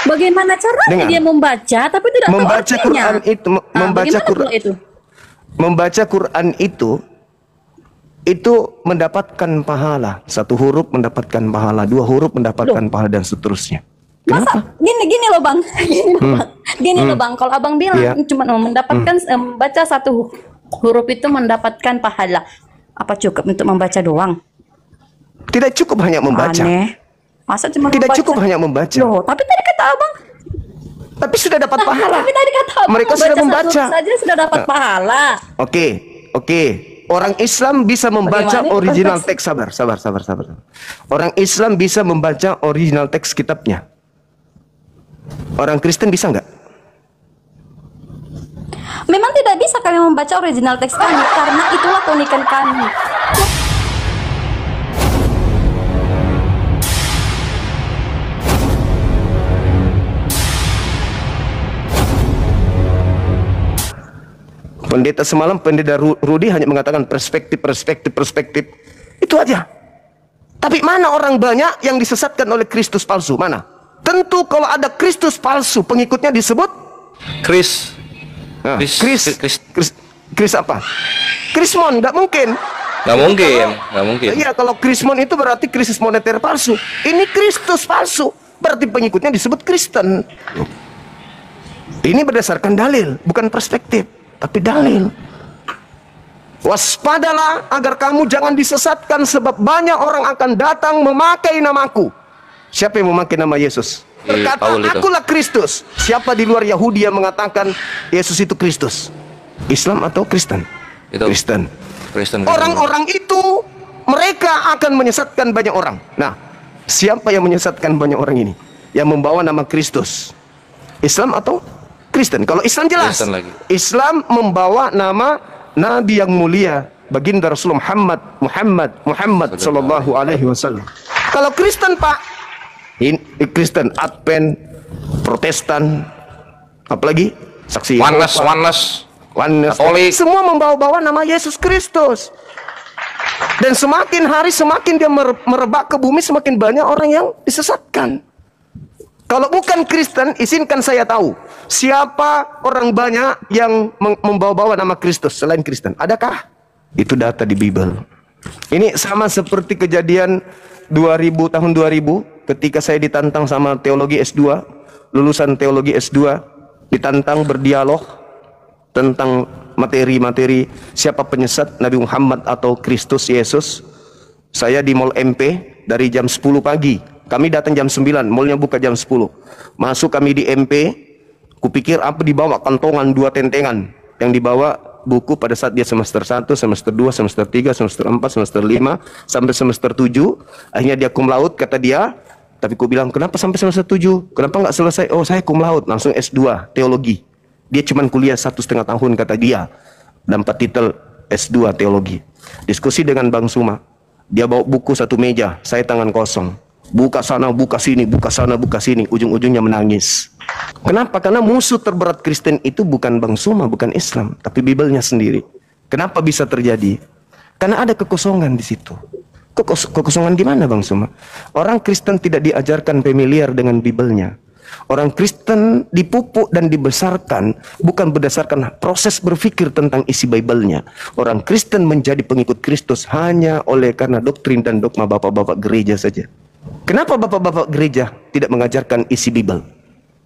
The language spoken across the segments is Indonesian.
Bagaimana caranya Dengar. dia membaca tapi tidak tahu Membaca artinya? Quran itu, Bagaimana pula itu? membaca Quran itu mendapatkan pahala. Satu huruf mendapatkan pahala, dua huruf mendapatkan pahala, dan seterusnya. Masa Kenapa? gini loh bang, gini loh bang. Kalau abang bilang Iya. cuma mendapatkan membaca satu huruf itu mendapatkan pahala, apa cukup untuk membaca doang? Tidak cukup hanya membaca. Aneh. Masa cuma Tidak membaca? cukup hanya membaca. Loh, tapi tadi kata abang. Tapi sudah dapat pahala. Tapi tadi kata abang Mereka sudah satu membaca. huruf saja sudah dapat pahala. Oke. Orang Islam bisa membaca Bagaimana original konteks? teks. Sabar. Orang Islam bisa membaca original teks kitabnya. Orang Kristen bisa nggak? Memang tidak bisa kami membaca original teks kami karena itulah keunikan kami. Pendeta semalam, pendeta Rudi hanya mengatakan perspektif. Itu aja. Tapi mana orang banyak yang disesatkan oleh Kristus palsu? Mana? Tentu kalau ada Kristus palsu, pengikutnya disebut Kris. Nah, Kris. Kris apa? Krismon, nggak mungkin. Nggak mungkin. Iya, kalau Krismon itu berarti krisis moneter palsu. Ini Kristus palsu, berarti pengikutnya disebut Kristen. Ini berdasarkan dalil, bukan perspektif, tapi dalil. Waspadalah agar kamu jangan disesatkan, sebab banyak orang akan datang memakai namaku. Siapa yang memakai nama Yesus? Berkata, Paul itu. akulah Kristus. Siapa di luar Yahudi yang mengatakan Yesus itu Kristus? Islam atau Kristen? Itu. Kristen. Kristen. Orang-orang itu, mereka akan menyesatkan banyak orang. Nah, siapa yang menyesatkan banyak orang ini? Yang membawa nama Kristus. Islam atau Kristen? Kalau Islam jelas. Kristen lagi. Islam membawa nama Nabi yang mulia, baginda Rasulullah Muhammad sallallahu alaihi wasallam. Kalau Kristen, Pak, ini Kristen Advent, Protestan, apalagi saksi Oneness. Katolik. semua membawa-bawa nama Yesus Kristus. Dan semakin hari semakin dia merebak ke bumi, semakin banyak orang yang disesatkan. Kalau bukan Kristen, izinkan saya tahu siapa orang banyak yang membawa-bawa nama Kristus selain Kristen. Adakah? Itu data di Bible. Ini sama seperti kejadian tahun 2000 ketika saya ditantang sama teologi S2, lulusan teologi S2, ditantang berdialog tentang materi-materi siapa penyesat, Nabi Muhammad atau Kristus Yesus. Saya di Mall MP dari jam 10 pagi. Kami datang jam 9, mallnya buka jam 10. Masuk kami di MP, kupikir apa dibawa kantongan 2 tentengan. Yang dibawa buku pada saat dia semester 1, semester 2, semester 3, semester 4, semester 5, sampai semester 7. Akhirnya dia cum laude, kata dia. Tapi ku bilang, kenapa sampai semester 7? Kenapa nggak selesai? Oh, saya cum laude, langsung S2, teologi. Dia cuma kuliah 1,5 tahun, kata dia. Dapat titel S2 teologi. Diskusi dengan Bang Suma. Dia bawa buku 1 meja, saya tangan kosong. Buka sana, buka sini, buka sana, buka sini. Ujung-ujungnya menangis. Kenapa? Karena musuh terberat Kristen itu bukan Bang Suma, bukan Islam, tapi Bibelnya sendiri. Kenapa bisa terjadi? Karena ada kekosongan di situ. Kekosongan gimana Bang Suma? Orang Kristen tidak diajarkan familiar dengan Bibelnya. Orang Kristen dipupuk dan dibesarkan bukan berdasarkan proses berpikir tentang isi Bibelnya. Orang Kristen menjadi pengikut Kristus hanya oleh karena doktrin dan dogma bapak-bapak gereja saja. Kenapa bapak-bapak gereja tidak mengajarkan isi Bibel?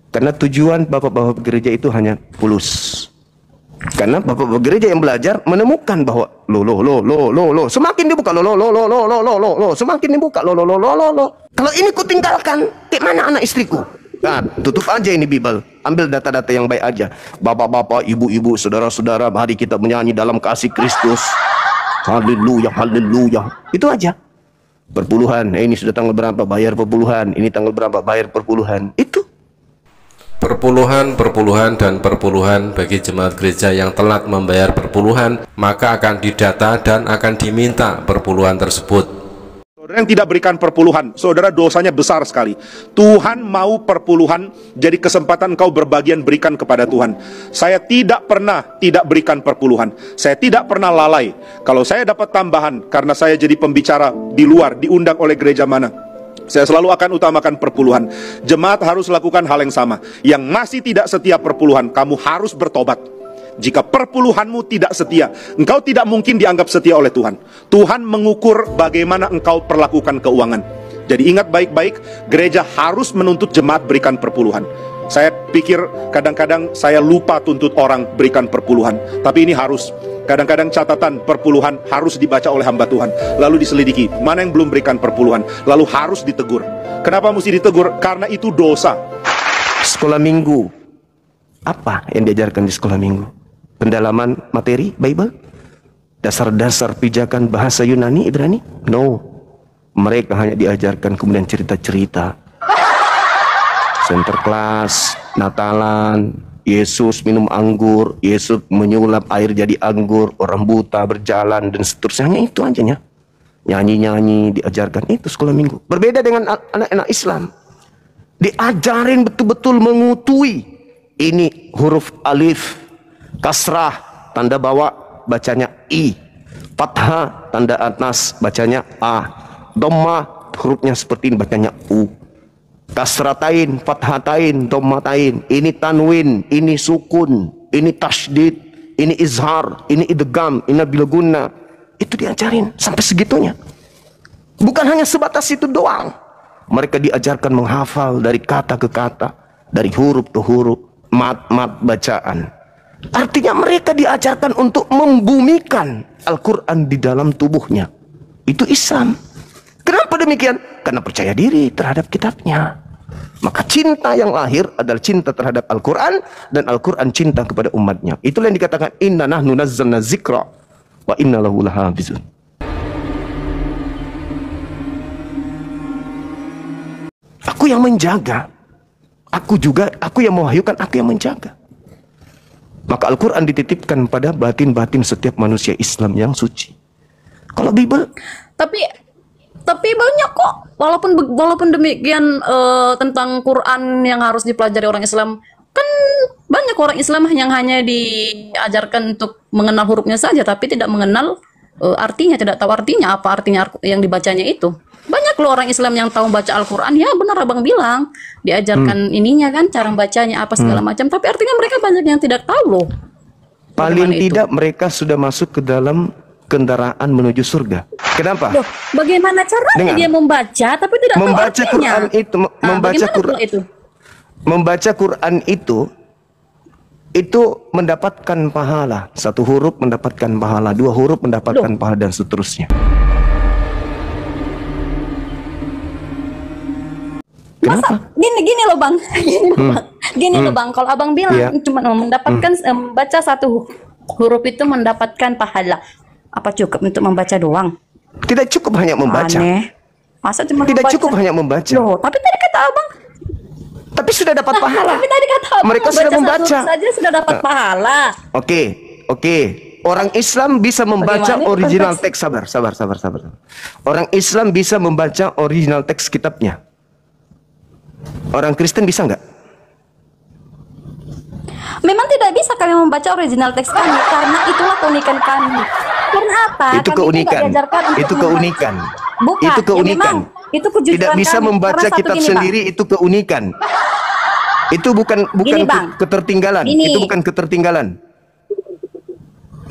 Karena tujuan bapak-bapak gereja itu hanya pulus. Karena bapak-bapak gereja yang belajar menemukan bahwa semakin dibuka semakin dibuka Kalau ini kutinggalkan, kayak mana anak istriku? Nah, tutup aja ini Bibel. Ambil data-data yang baik aja. Bapak-bapak, ibu-ibu, saudara-saudara, mari kita menyanyi dalam kasih Kristus. Haleluya, haleluya. Itu aja. Perpuluhan, ini sudah tanggal berapa bayar perpuluhan, ini tanggal berapa bayar perpuluhan. Itu perpuluhan dan perpuluhan bagi jemaat gereja yang telat membayar perpuluhan, maka akan didata dan akan diminta perpuluhan tersebut. Saudara yang tidak berikan perpuluhan, saudara dosanya besar sekali. Tuhan mau perpuluhan, jadi kesempatan engkau berbagian berikan kepada Tuhan. Saya tidak pernah tidak berikan perpuluhan. Saya tidak pernah lalai. Kalau saya dapat tambahan karena saya jadi pembicara di luar, diundang oleh gereja mana, Saya selalu akan utamakan perpuluhan. Jemaat harus lakukan hal yang sama. Yang masih tidak setia perpuluhan, kamu harus bertobat. Jika perpuluhanmu tidak setia, engkau tidak mungkin dianggap setia oleh Tuhan. Tuhan mengukur bagaimana engkau perlakukan keuangan. Jadi ingat baik-baik, gereja harus menuntut jemaat berikan perpuluhan. Saya pikir kadang-kadang saya lupa tuntut orang berikan perpuluhan. Tapi ini harus. Kadang-kadang catatan perpuluhan harus dibaca oleh hamba Tuhan, lalu diselidiki mana yang belum berikan perpuluhan, lalu harus ditegur. Kenapa mesti ditegur? Karena itu dosa. Sekolah minggu, apa yang diajarkan di sekolah minggu? Pendalaman materi Bible? Dasar-dasar pijakan bahasa Yunani, Ibrani? No. Mereka hanya diajarkan kemudian cerita-cerita. Sinterklas, Natalan, Yesus minum anggur, Yesus menyulap air jadi anggur, orang buta berjalan, dan seterusnya. Hanya itu aja ya. Nyanyi-nyanyi diajarkan, itu sekolah minggu. Berbeda dengan anak-anak Islam. Diajarin betul-betul mengutui. Ini huruf alif, kasrah, tanda bawah, bacanya I. Fathah, tanda atas, bacanya A. Dhammah, hurufnya seperti ini, bacanya U. Kasratain, fathatain, dhammatain. Ini tanwin, ini sukun, ini tasydid, ini izhar, ini idgham, ini bilgunna. Itu diajarin sampai segitunya. Bukan hanya sebatas itu doang. Mereka diajarkan menghafal dari kata ke kata, dari huruf ke huruf, mat-mat bacaan. Artinya mereka diajarkan untuk membumikan Al-Quran di dalam tubuhnya. Itu Islam. Kenapa demikian? Karena percaya diri terhadap kitabnya. Maka cinta yang lahir adalah cinta terhadap Al-Quran, dan Al-Quran cinta kepada umatnya. Itulah yang dikatakan inna nahnu nazzalna zikra wa inna lahu lahafizun. Aku yang menjaga. Aku yang mewahyukan, aku yang menjaga. Maka Al-Quran dititipkan pada batin-batin setiap manusia Islam yang suci. Kalau Bible, Tapi banyak kok, walaupun demikian tentang Quran yang harus dipelajari orang Islam, kan banyak orang Islam yang hanya diajarkan untuk mengenal hurufnya saja, tapi tidak mengenal artinya, tidak tahu artinya, apa artinya yang dibacanya itu. Banyak loh orang Islam yang tahu baca Al-Quran, ya benar abang bilang, diajarkan ininya kan, cara bacanya apa segala macam, tapi artinya mereka banyak yang tidak tahu loh. paling tidak mereka sudah masuk ke dalam kendaraan menuju surga. Kenapa? Loh, bagaimana caranya dia membaca tapi tidak tahu membaca artinya? Quran itu, membaca Quran itu. Membaca Quran itu mendapatkan pahala. Satu huruf mendapatkan pahala, dua huruf mendapatkan pahala, dan seterusnya. Masa gini loh bang, gini loh bang. Kalau abang bilang cuma mendapatkan baca satu huruf itu mendapatkan pahala, apa cukup untuk membaca doang? Tidak cukup hanya membaca. Aneh. Masa cuma Tidak membaca? cukup hanya membaca. Loh, tapi tadi kata abang. Tapi sudah dapat pahala. Tapi tadi kata abang Mereka sudah membaca. satu huruf saja sudah dapat pahala. Oke. Orang Islam bisa membaca Bagaimana original konteks? teks. Sabar. Orang Islam bisa membaca original teks kitabnya. Orang Kristen bisa nggak? Memang tidak bisa kami membaca original teks kami karena itulah keunikan kami. Karena apa? Itu Kami keunikan. tidak diajarkan untuk Itu membaca. keunikan. Bukan. Itu keunikan. Ya memang, itu kejujuran Tidak bisa kami. membaca Karena satu kitab gini, sendiri itu keunikan. Itu bukan Gini, Bang. ketertinggalan. Gini. Itu bukan ketertinggalan.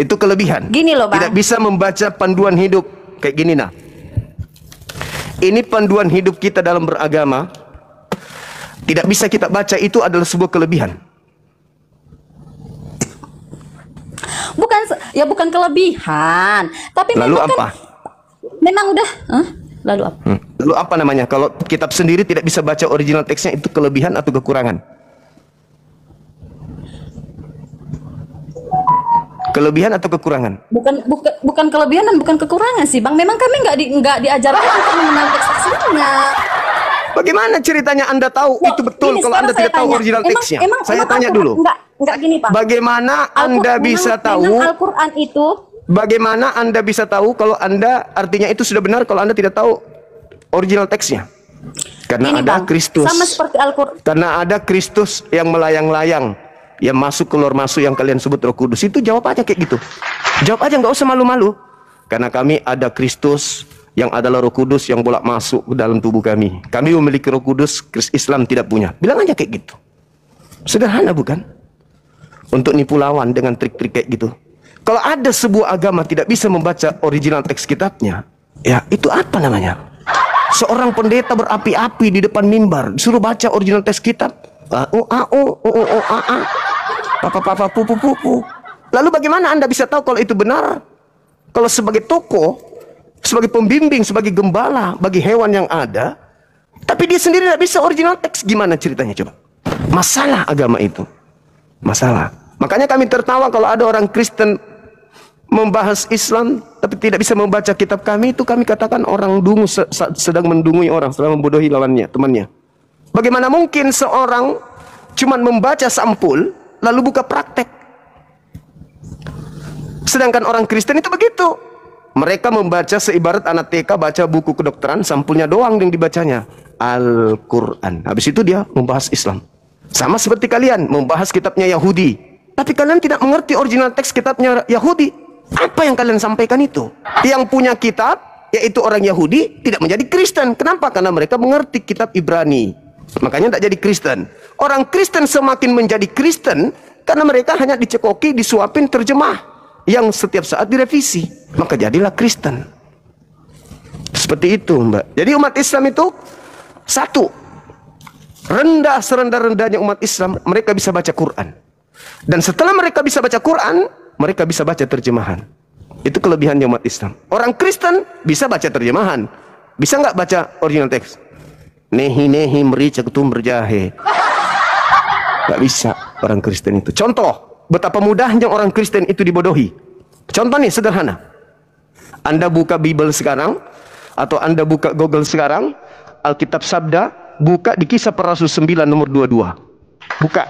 Itu kelebihan. Gini loh, Bang. Tidak bisa membaca panduan hidup kayak gini nah. Ini panduan hidup kita dalam beragama. Tidak bisa kita baca, itu adalah sebuah kelebihan. Bukan kelebihan, tapi Lalu memang apa? Memang udah, lalu apa? Lalu apa namanya? Kalau kitab sendiri tidak bisa baca original teksnya, itu kelebihan atau kekurangan? Kelebihan atau kekurangan? Bukan kelebihan dan bukan kekurangan sih, Bang. Memang kami nggak diajarkan untuk mengenal teks aslinya. Bagaimana ceritanya Anda tahu Loh, itu betul gini, kalau Anda sekarang tidak tahu tanya. original teksnya? Saya tanya Al-Quran, dulu. Enggak gini, Pak. Bagaimana Anda bisa tahu? Al-Quran itu Bagaimana Anda bisa tahu kalau Anda artinya itu sudah benar kalau Anda tidak tahu original teksnya? Karena gini, ada Bang, Kristus. sama seperti Al-Quran. Karena ada Kristus yang melayang-layang, yang masuk keluar masuk yang kalian sebut Roh Kudus. Itu jawab aja kayak gitu. Jawab aja, nggak usah malu-malu. Karena kami ada Kristus yang adalah Roh Kudus yang bolak masuk ke dalam tubuh kami. Kami memiliki Roh Kudus, Islam tidak punya. Bilang aja kayak gitu. Sederhana bukan? Untuk nipu lawan dengan trik-trik kayak gitu. Kalau ada sebuah agama tidak bisa membaca original teks kitabnya, ya itu apa namanya? Seorang pendeta berapi-api di depan mimbar, disuruh baca original teks kitab. Papa pupu. Lalu bagaimana Anda bisa tahu kalau itu benar? Kalau sebagai tokoh, sebagai pembimbing, sebagai gembala bagi hewan yang ada, tapi dia sendiri tidak bisa original teks, gimana ceritanya coba? Masalah agama itu. Masalah. Makanya kami tertawa kalau ada orang Kristen membahas Islam tapi tidak bisa membaca kitab kami, itu kami katakan orang dungu, sedang mendungui orang, sedang membodohi lawannya, temannya. Bagaimana mungkin seorang cuman membaca sampul lalu buka praktek? Sedangkan orang Kristen itu begitu. Mereka membaca seibarat anak TK baca buku kedokteran, sampulnya doang yang dibacanya Al-Quran. Habis itu dia membahas Islam. Sama seperti kalian membahas kitabnya Yahudi, tapi kalian tidak mengerti original teks kitabnya Yahudi. Apa yang kalian sampaikan itu? Yang punya kitab, yaitu orang Yahudi, tidak menjadi Kristen. Kenapa? Karena mereka mengerti kitab Ibrani. Makanya tidak jadi Kristen. Orang Kristen semakin menjadi Kristen karena mereka hanya dicekoki, disuapin terjemah yang setiap saat direvisi. Maka jadilah Kristen. Seperti itu, Mbak. Jadi umat Islam itu satu, rendah serendah-rendahnya umat Islam, mereka bisa baca Quran. Dan setelah mereka bisa baca Quran, mereka bisa baca terjemahan. Itu kelebihannya umat Islam. Orang Kristen bisa baca terjemahan, bisa nggak baca original teks? Nehi merica ketum berjahe. Nggak bisa orang Kristen itu. Contoh betapa mudahnya orang Kristen itu dibodohi. Contoh nih sederhana. Anda buka Bible sekarang, atau Anda buka Google sekarang, Alkitab Sabda, buka di Kisah Para Rasul 9 nomor 22. Buka.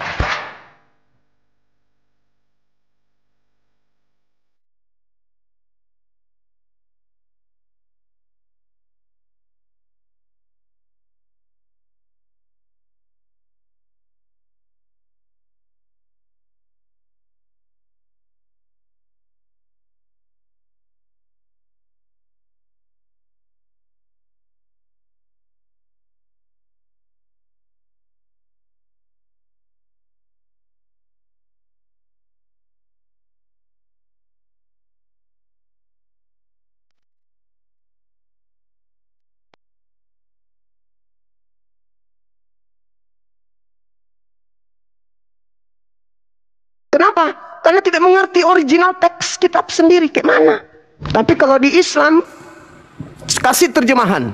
Kenapa? Karena tidak mengerti original teks kitab sendiri kayak mana. Tapi kalau di Islam kasih terjemahan.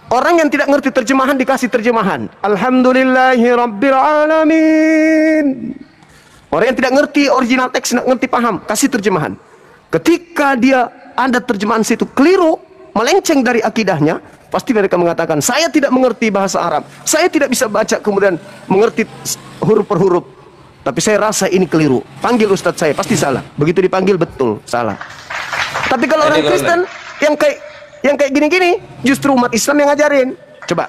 Orang yang tidak ngerti terjemahan dikasih terjemahan. Alhamdulillahirrabbilalamin. Orang yang tidak ngerti original teks, tidak ngerti paham, kasih terjemahan. Ketika dia ada terjemahan situ keliru, melenceng dari akidahnya, pasti mereka mengatakan, saya tidak mengerti bahasa Arab, saya tidak bisa baca kemudian mengerti huruf per huruf, tapi saya rasa ini keliru. Panggil ustadz saya, pasti salah. Begitu dipanggil, betul, salah. Tapi kalau orang Kristen yang kayak gini-gini, justru umat Islam yang ngajarin. Coba